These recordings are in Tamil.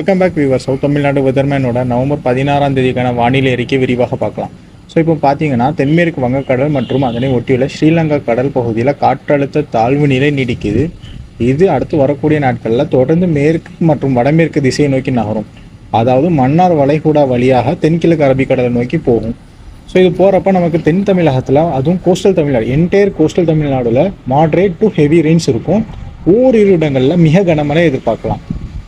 Welcome back viewer. South Tamil Nadu வெதர்மேனோட நவம்பர் 16ஆம் தேதிக்கான வானிலை அறிக்கை விரிவாக பார்க்கலாம். ஸோ இப்போ பார்த்தீங்கன்னா தென்மேற்கு வங்கக்கடல் மற்றும் அதனை ஒட்டியுள்ள ஸ்ரீலங்கா கடல் பகுதியில் காற்றழுத்த தாழ்வு நிலை நீடிக்குது. இது அடுத்து வரக்கூடிய நாட்களில் தொடர்ந்து மேற்கு மற்றும் வடமேற்கு திசையை நோக்கி நகரும். அதாவது மன்னார் வளைகுடா வழியாக தென்கிழக்கு அரபிக்கடலை நோக்கி போகும். ஸோ இது போகிறப்ப நமக்கு தென் தமிழகத்தில், அதுவும் கோஸ்டல் தமிழ்நாடு, என்டையர் கோஸ்டல் தமிழ்நாடுல மாட்ரேட் டு ஹெவி ரெயின்ஸ் இருக்கும். ஓரிரு இடங்களில் மிக கனமழை எதிர்பார்க்கலாம்.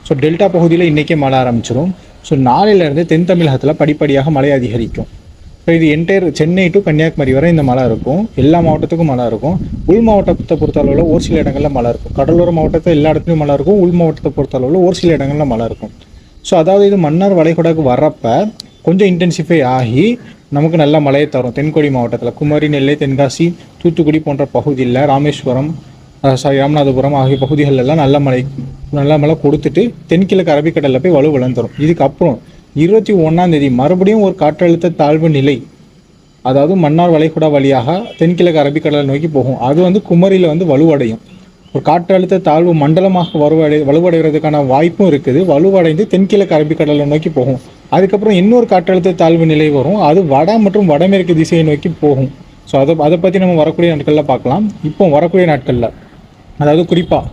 ஸோ டெல்டா பகுதியில் இன்றைக்கே மழை ஆரம்பிச்சிடும். ஸோ நாளையிலேருந்து தென் தமிழகத்தில் படிப்படியாக மழை அதிகரிக்கும். ஸோ இது என்டையர் சென்னை டு கன்னியாகுமரி வரை இந்த மழை இருக்கும். எல்லா மாவட்டத்துக்கும் மழை இருக்கும். உள் மாவட்டத்தை பொறுத்தளவில் ஒரு சில இடங்களில் மழை இருக்கும். கடலோர மாவட்டத்தில் எல்லா இடத்துலையும் மழை இருக்கும். உள் மாவட்டத்தை பொறுத்தளவில் ஒரு சில இடங்களில் மழை இருக்கும். ஸோ அதாவது இது மன்னார் வளைகுடாவுக்கு வர்றப்ப கொஞ்சம் இன்டென்சிஃபை ஆகி நமக்கு நல்ல மழையை தரும். தென்கோடி மாவட்டத்தில் குமரி, நெல்லை, தென்காசி, தூத்துக்குடி போன்ற பகுதியில், ராமேஸ்வரம், ராமநாதபுரம் ஆகிய பகுதிகளெல்லாம் நல்ல மழை கொடுத்துட்டு தென்கிழக்கு அரபிக்கடலில் போய் வலுவிழந்துடும். இதுக்கப்புறம் 21ஆம் தேதி மறுபடியும் ஒரு காற்றழுத்த தாழ்வு நிலை, அதாவது மன்னார் வளைகுடா வழியாக தென்கிழக்கு அரபிக்கடலை நோக்கி போகும். அது குமரியில் வலுவடையும். ஒரு காற்றழுத்த தாழ்வு மண்டலமாக வலுவடைகிறதுக்கான வாய்ப்பும் இருக்குது. வலுவடைந்து தென்கிழக்கு அரபிக்கடலை நோக்கி போகும். அதுக்கப்புறம் இன்னொரு காற்றழுத்த தாழ்வு நிலை வரும். அது வட மற்றும் வடமேற்கு திசையை நோக்கி போகும். ஸோ அதை பற்றி நம்ம வரக்கூடிய நாட்களில் பார்க்கலாம். இப்போ வரக்கூடிய நாட்களில், அதாவது குறிப்பாக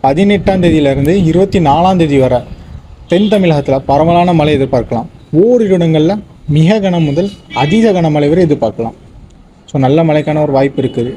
18ஆம் தேதியிலிருந்து 24ஆம் தேதி வரை தென் தமிழகத்தில் பரவலான மழை எதிர்பார்க்கலாம். ஓரிரு இடங்களில் மிக கனம் முதல் அதிக கனமழை வரை எதிர்பார்க்கலாம். ஸோ நல்ல மழைக்கான ஒரு வாய்ப்பு இருக்குது.